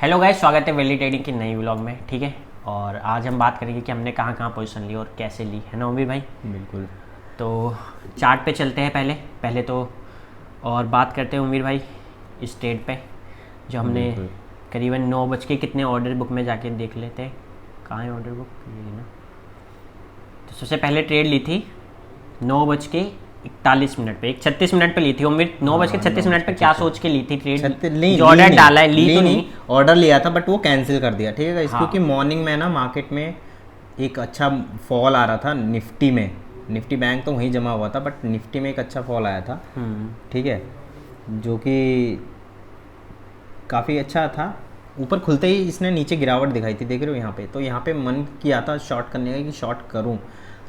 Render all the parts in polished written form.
Hello guys, स्वागत है valley trading की नई व्लॉग में। ठीक है, और आज हम बात करेंगे कि हमने कहाँ कहाँ पोजीशन ली और कैसे ली, है ना उम्मीद भाई? बिल्कुल। तो चार्ट पे चलते हैं पहले तो, और बात करते हैं उम्मीद भाई इस ट्रेड पे जो हमने बिल्कुल। करीबन 9 बज के कितने ऑर्डर बुक में जाके देख लेते हैं। कहाँ है ऑर्डर बुक, ये ना। तो सबसे पहले ट्रेड ली थी 9:41 पे, 36 मिनट पे ली थी उम्मीद। 9:36 पे क्या सोच के ली थी ट्रेड? जो ऑर्डर डाला है ली तो नहीं, ऑर्डर लिया था बट वो कैंसिल कर दिया। ठीक है, हाँ। क्योंकि मॉर्निंग में ना मार्केट में एक अच्छा फॉल आ रहा था निफ्टी में। निफ्टी बैंक तो वहीं जमा हुआ था बट निफ्टी में एक अच्छा फॉल आया था। ठीक है, जो कि काफ़ी अच्छा था। ऊपर खुलते ही इसने नीचे गिरावट दिखाई थी, देख रहे हो यहाँ पे। तो यहाँ पे मन किया था शॉर्ट करने का कि शॉर्ट करूँ,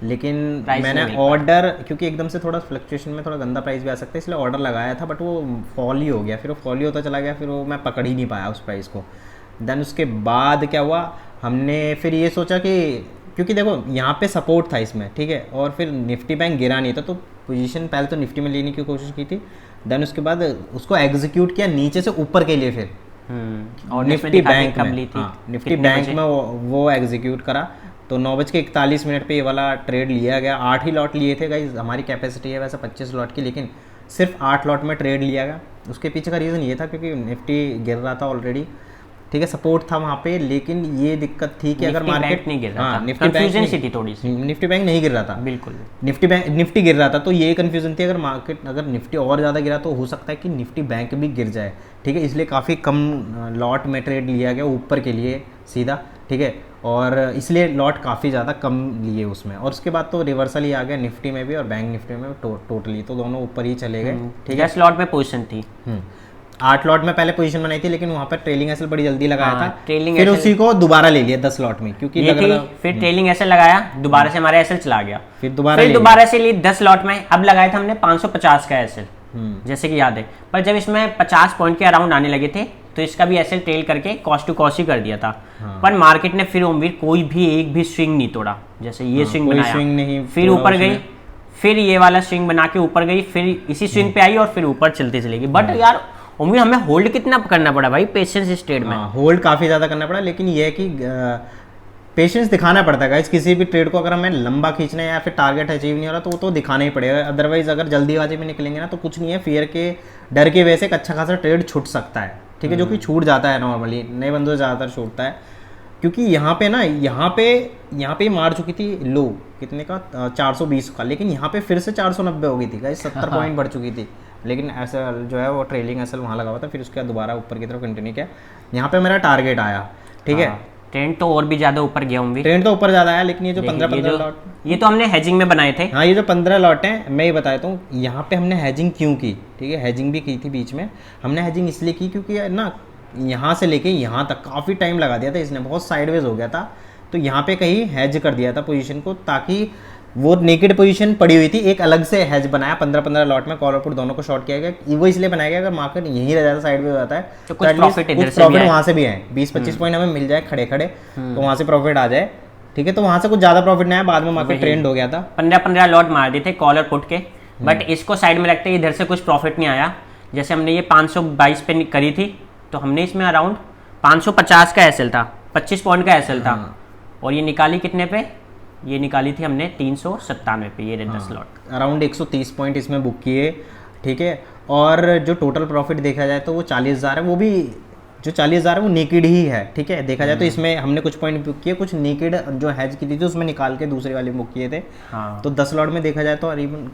लेकिन मैंने ऑर्डर, क्योंकि एकदम से थोड़ा फ्लक्चुएशन में थोड़ा गंदा प्राइस भी आ सकता है, इसलिए ऑर्डर लगाया था बट वो फॉल ही हो गया। फिर वो फॉल ही होता चला गया, फिर वो मैं पकड़ ही नहीं पाया उस प्राइस को। देन उसके बाद क्या हुआ, हमने फिर ये सोचा कि क्योंकि देखो यहाँ पे सपोर्ट था इसमें, ठीक है, और फिर निफ्टी बैंक गिरा नहीं था तो पोजीशन पहले तो निफ्टी में लेने की कोशिश की थी। देन उसके बाद उसको एग्जीक्यूट किया नीचे से ऊपर के लिए, फिर और निफ्टी बैंक में, ली थी। हाँ, निफ्टी बैंक में वो एग्जीक्यूट करा। तो 9:41 पे ये वाला ट्रेड लिया गया। 8 ही लॉट लिए थे गाइस, हमारी कैपेसिटी है वैसे 25 लॉट की, लेकिन सिर्फ 8 लॉट में ट्रेड लिया गया। उसके पीछे का रीज़न ये था क्योंकि निफ्टी गिर रहा था ऑलरेडी। ठीक है, सपोर्ट था वहाँ पे, लेकिन ये दिक्कत थी कि अगर मार्केट नहीं गिर रहा था, निफ्टी बैंक थी थोड़ी सी, निफ्टी बैंक नहीं गिर रहा था, बिल्कुल निफ्टी गिर रहा था। तो ये कन्फ्यूजन थी, अगर निफ्टी और ज़्यादा गिरा तो हो सकता है कि निफ्टी बैंक भी गिर जाए। ठीक है, इसलिए काफ़ी कम लॉट में ट्रेड लिया गया ऊपर के लिए सीधा। ठीक है, और इसलिए लॉट काफ़ी ज़्यादा कम लिए उसमें। और उसके बाद तो रिवर्सल ही आ गया निफ्टी में भी और बैंक निफ्टी में टोटली, तो दोनों ऊपर ही चले गए। ठीक है, 10 लॉट में पोजीशन थी। 8 लॉट में पहले पोजीशन बनाई थी, लेकिन वहाँ पर ट्रेलिंग एसएल बड़ी जल्दी लगाया था। ट्रेलिंग फिर उसी को दोबारा ले लिया 10 लॉट में, क्योंकि ये थी। फिर ट्रेलिंग एसएल लगाया, दोबारा से हमारा एसएल चला गया। फिर दोबारा से ली 10 लॉट में। अब लगाया था हमने 550 का एसएल, जैसे कि याद है। पर जब इसमें 50 पॉइंट के अराउंड आने लगे थे तो इसका भी एसएल ट्रेल करके कॉस्ट टू कॉस्ट ही कर दिया था। पर मार्केट ने फिर उम्मीद कोई भी एक भी स्विंग नहीं तोड़ा। जैसे ये स्विंग बनाया, फिर ऊपर गई, फिर ये वाला स्विंग बना के ऊपर गई, फिर इसी स्विंग पे आई और फिर ऊपर चलती चलेगी। बट यार उम्मीद हमें होल्ड कितना करना पड़ा भाई, पेशेंस इस ट्रेड में। होल्ड काफ़ी ज़्यादा करना पड़ा, लेकिन ये है कि पेशेंस दिखाना पड़ता है गाइस। किसी भी ट्रेड को अगर हमें लंबा खींचना है या फिर टारगेट अचीव नहीं हो रहा तो वो तो दिखाना ही पड़ेगा। अदरवाइज अगर जल्दीबाजी में निकलेंगे ना तो कुछ नहीं है, फियर के डर के वजह से एक अच्छा खासा ट्रेड छूट सकता है। ठीक है, जो कि छूट जाता है नॉर्मली, नए बंदों से ज़्यादातर छूटता है। क्योंकि यहाँ पे ना यहाँ पे मार चुकी थी लो कितने का, 420 का, लेकिन यहाँ पे फिर से 490 हो गई थी गाइस, 70 पॉइंट बढ़ चुकी थी। लेकिन ऐसा जो है वो ट्रेलिंग एसएल वहाँ लगा हुआ था, फिर उसके बाद दोबारा ऊपर की तरफ कंटिन्यू किया। यहाँ पे मेरा टारगेट आया। ठीक है, ट्रेंड तो और भी ज्यादा ऊपर गया होंगे, ट्रेंड तो ऊपर ज्यादा आया, लेकिन ये जो 15 लॉट, ये तो हमने हेजिंग में बनाए थे। हाँ, ये जो 15 लॉट हैं, मैं ये बताता हूँ यहाँ पे हमने हेजिंग क्यों की। ठीक है, हेजिंग भी की थी बीच में। हमने हेजिंग इसलिए की क्योंकि ना यहाँ से लेके यहाँ तक काफ़ी टाइम लगा दिया था इसने, बहुत साइडवेज हो गया था। तो यहाँ पे कहीं हैज कर दिया था पोजीशन को, ताकि वो नेकेड पोजीशन पड़ी हुई थी, एक अलग से हैज बनाया। 15 लॉट में कॉल और पुट दोनों को शॉर्ट किया गया। वो इसलिए बनाया गया अगर मार्केट यहीं रह जाता, साइडवेज हो जाता है तो कुछ प्रॉफिट वहाँ से भी आए। 20-25 पॉइंट हमें मिल जाए खड़े खड़े, तो वहाँ से प्रॉफिट आ जाए। ठीक है, तो वहाँ से कुछ ज़्यादा प्रॉफिट नहीं आया, बाद में मार्केट ट्रेंड हो गया था। 15 लॉट मार दिए थे कॉल और पुट के, बट इसको साइड में रखते इधर से कुछ प्रॉफिट नहीं आया। जैसे हमने ये 522 पे करी थी तो हमने इसमें अराउंड 550 का एसएल था, 25 पॉइंट का एसएल था। और ये निकाली कितने पे? ये निकाली थी हमने 397 पे, ये 10 लॉट अराउंड 130 पॉइंट इसमें बुक किए। ठीक है, और जो टोटल प्रॉफिट देखा जाए तो वो 40,000 है। वो भी जो 40,000 है वो नेकेड ही है। ठीक है, देखा जाए तो इसमें हमने कुछ पॉइंट बुक किए, कुछ नेकेड जो हैज की थी उसमें निकाल के दूसरे वाले बुक किए थे। तो 10 लॉट में देखा जाए तो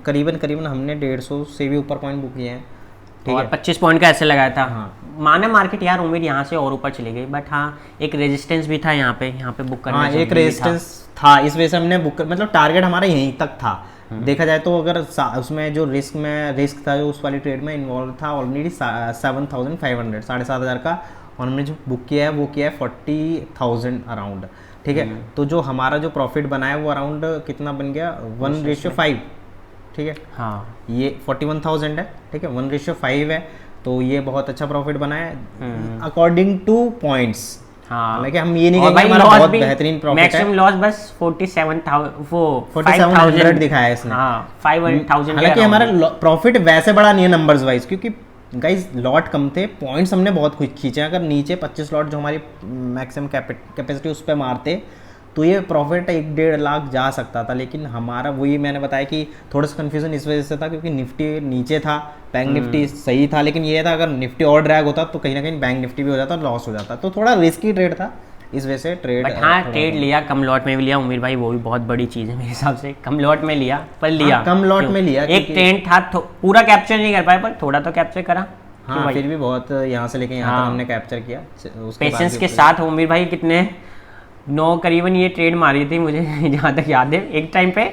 करीबन हमने 150 से भी ऊपर पॉइंट बुक किए हैं। ठीक है, 25 पॉइंट का ऐसे लगाया था। माना मार्केट यार उम्मीद यहाँ से और ऊपर चली गई, बट हाँ एक रेजिस्टेंस भी था यहाँ पे बुक करना। हाँ, एक रेजिस्टेंस था, इस वजह से हमने बुक मतलब टारगेट हमारा यहीं तक था। देखा जाए तो अगर उसमें जो रिस्क था जो उस वाली ट्रेड में इन्वॉल्व था ऑलरेडी 7,500, 7,500 का, और हमने जो बुक किया है वो किया है 40,000 अराउंड। ठीक है, तो जो हमारा जो प्रॉफिट बना है वो अराउंड कितना बन गया, 1:5। ठीक है, हाँ, ये 41,000 है। ठीक है, 1:5 है, तो ये बहुत अच्छा प्रॉफिट बना है अकॉर्डिंग टू पॉइंट्स। हालांकि हम ये नहीं कहेंगे हमारा बहुत बेहतरीन प्रॉफिट है। मैक्सिमम लॉस बस 47,000 दिखाया है इसने। हाँ, 5,000। हालांकि हमारा प्रॉफिट वैसे बड़ा नहीं है नंबर्स वाइज, क्योंकि गाइज लॉट कम थे, पॉइंट्स हमने बहुत कुछ खींचे। अगर नीचे 25 लॉट जो हमारी मैक्सिमम कैपेसिटी उस पर मारते तो ये प्रॉफिट 1-1.5 लाख जा सकता था, लेकिन हमारा वही मैंने बताया कि थोड़ा सा कन्फ्यूजन इस वजह से था क्योंकि निफ्टी नीचे था, बैंक निफ्टी सही था, लेकिन ये था अगर निफ्टी और ड्रैग होता तो कहीं ना कहीं बैंक निफ्टी भी हो जाता और लॉस हो जाता, तो थोड़ा रिस्की ट्रेड था इस वजह से ट्रेड। बट हाँ ट्रेड लिया, कम लॉट में भी लिया उमेर भाई, वो भी बहुत बड़ी चीज़ है मेरे हिसाब से। कम लॉट में लिया पर लिया, हाँ, कम लॉट में लिया, एक ट्रेंड था पूरा कैप्चर नहीं कर पाए पर थोड़ा तो कैप्चर करा। हाँ फिर भी बहुत यहाँ से लेके यहाँ तक हमने कैप्चर किया पेशेंस के साथ। उमेर भाई कितने 9 करीबन ये ट्रेड मारी थी मुझे जहाँ तक याद है। एक टाइम पे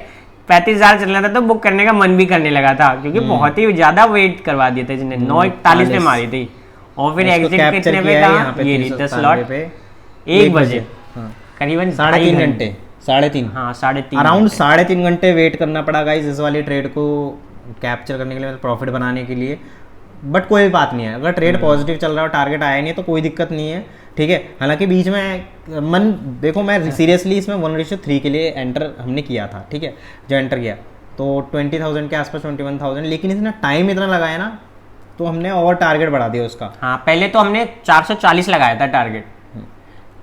35,000 चल रहा था तो बुक करने का मन भी करने लगा था क्योंकि बहुत ही ज्यादा वेट करवा दिए थे जिन्हें 9:41 पे मारी थी और फिर एग्जिट कितने पे था ये 10 लॉट 1 बजे करीबन 3.5 घंटे 3.5 हाँ 3.5 अराउंड 3.5 घंटे वेट करना पड़ा गाइस इस वाली ट्रेड को कैप्चर करने के लिए, प्रॉफिट बनाने के लिए। बट कोई बात नहीं है, अगर ट्रेड पॉजिटिव चल रहा है और टारगेट आया नहीं तो कोई दिक्कत नहीं है, ठीक है। हालांकि बीच में मन देखो मैं सीरियसली इसमें 1:3 के लिए एंटर हमने किया था, ठीक है। जो एंटर किया तो 20,000 के आसपास 21,000, लेकिन इसने टाइम इतना लगाया ना तो हमने और टारगेट बढ़ा दिया उसका। हाँ पहले तो हमने 440 लगाया था टारगेट,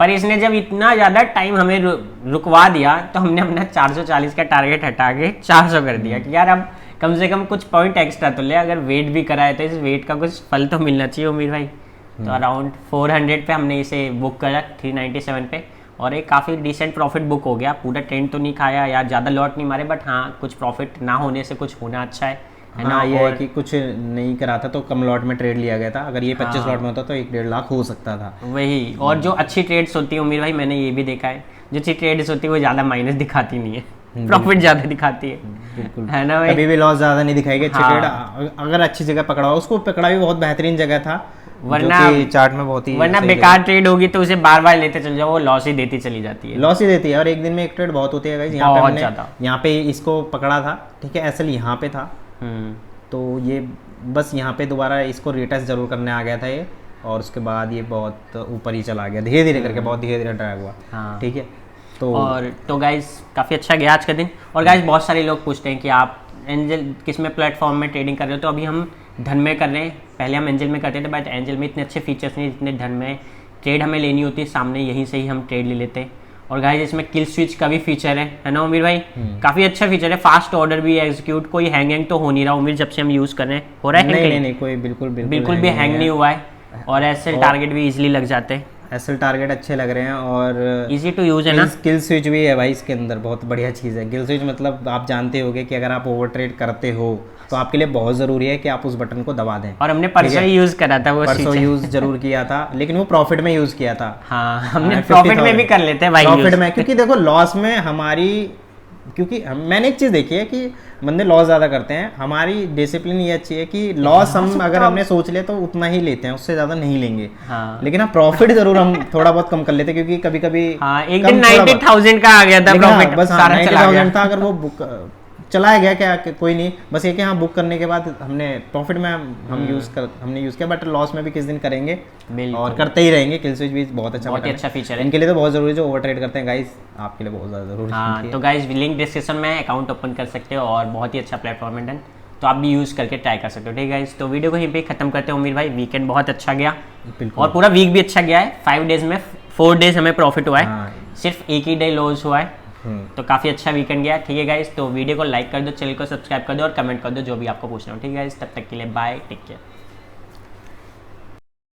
पर इसने जब इतना ज़्यादा टाइम हमें रुकवा दिया तो हमने अपना 440 का टारगेट हटा के 400 कर दिया कि यार अब कम से कम कुछ पॉइंट एक्स्ट्रा तो ले, अगर वेट भी कराए तो इस वेट का कुछ फल तो मिलना चाहिए उमेर भाई। तो अराउंड 400 पे हमने इसे बुक करा 397 पे और एक काफ़ी डिसेंट प्रॉफिट बुक हो गया। पूरा ट्रेंड तो नहीं खाया या ज़्यादा लॉट नहीं मारे, बट हाँ कुछ प्रॉफिट ना होने से कुछ होना अच्छा है ना। हाँ ये है कि कुछ नहीं करा था तो कम लॉट में ट्रेड लिया गया था, अगर ये 25 लॉट में होता तो 1-1.5 लाख हो सकता था वही। और जो अच्छी ट्रेड्स होती है उमेर भाई, मैंने ये भी देखा है, जो अच्छी ट्रेड्स होती है वो ज़्यादा माइनस दिखाती नहीं है, प्रॉफिट ज़्यादा दिखाती है, बिल्कुल है ना भाई। कभी भी लॉस ज़्यादा नहीं दिखाएगी अच्छी ट्रेड, अगर अच्छी जगह पकड़ा हो। उसको पकड़ा भी बहुत बेहतरीन जगह था, वरना चार्ट में बहुत ही वरना बेकार ट्रेड होगी तो उसे बार बार लेते चल जाओ, वो लॉस ही देती चली जाती है, लॉस ही देती है। और एक दिन में एक ट्रेड बहुत होती है गाइस। यहाँ पे इसको पकड़ा था, ठीक है, एसएल यहाँ पे था, तो ये बस यहाँ पे दोबारा इसको रिटेस्ट जरूर करने आ गया था ये, और उसके बाद ये बहुत ऊपर ही चला गया धीरे धीरे करके, बहुत धीरे धीरे ड्रैग हुआ, ठीक है। तो गाइस काफ़ी अच्छा गया आज का दिन। और गाइस बहुत सारे लोग पूछते हैं कि आप एंजल किस में प्लेटफॉर्म में ट्रेडिंग कर रहे हो, तो अभी हम धन में कर रहे हैं। पहले हम एंजल में करते थे बट एंजल में इतने अच्छे फीचर्स नहीं जितने धन में। ट्रेड हमें लेनी होती है सामने, यहीं से ही हम ट्रेड ले लेते हैं। और गाइस इसमें किल स्विच का भी फीचर है ना उमीर भाई, काफ़ी अच्छा फीचर है। फास्ट ऑर्डर भी एग्जीक्यूट, कोई हैंग तो हो नहीं रहा उमीर जब से हम यूज़ कर रहे हैं। हो रहा है नहीं कोई बिल्कुल भी हैंग नहीं हुआ है, और एसएल टारगेट भी इजीली लग जाते हैं। एसएल टारगेट अच्छे लग रहे हैं और इजी टू यूज है ना। किल स्विच भी है भाई इसके अंदर, बहुत बढ़िया चीज़ है। किल स्विच मतलब आप जानते होंगे कि अगर आप ओवर ट्रेड करते हो तो आपके लिए बहुत ज़रूरी है कि आप उस बटन को दबा दें। और हमने परसों ही यूज़ करा था, वो परसों यूज़ जरूर किया था, लेकिन वो प्रॉफिट में यूज़ किया था। हाँ हमने प्रॉफिट में भी कर लेते हैं भाई, प्रॉफिट में, क्योंकि देखो लॉस में हमारी, क्योंकि मैंने एक चीज़ देखी है कि बंदे लॉस ज़्यादा करते हैं। हमारी डिसिप्लिन ये अच्छी है कि लॉस हम अगर हमने सोच लिया तो उतना ही लेते हैं, उससे ज़्यादा नहीं लेंगे। हाँ। लेकिन हाँ प्रॉफिट जरूर हम थोड़ा बहुत कम कर लेते हैं, क्योंकि कभी कभी एक दिन 90,000 का आ गया था प्रॉफिट, बस 90,000 था। अगर वो बुक चला गया क्या कोई नहीं, बस ये कि हाँ बुक करने के बाद हमने प्रॉफिट में हमने यूज़ किया, बट लॉस में भी किस दिन करेंगे और करते ही रहेंगे। किल स्विच भी बहुत अच्छा फीचर है, इनके लिए तो बहुत जरूरी है जो ओवर ट्रेड करते हैं गाइस, आपके लिए बहुत ज़्यादा जरूरी है। तो गाइस लिंक डिस्क्रिप्शन में अकाउंट ओपन कर सकते हो और बहुत ही अच्छा प्लेटफॉर्म है, तो आप भी यूज़ करके ट्राई कर सकते हो, ठीक है गाइस। तो वीडियो को यहीं पे खत्म करते हैं उमीर भाई। वीकेंड बहुत अच्छा गया और पूरा वीक भी अच्छा गया है। 5 डेज में 4 डेज हमें प्रॉफिट हुआ है, सिर्फ एक ही डे लॉस हुआ है, तो काफ़ी अच्छा वीकेंड गया, ठीक है गाइस। तो वीडियो को लाइक कर दो, चैनल को सब्सक्राइब कर दो और कमेंट कर दो जो भी आपको पूछना हो, ठीक है गाइस। तब तक के लिए बाय, टेक केयर।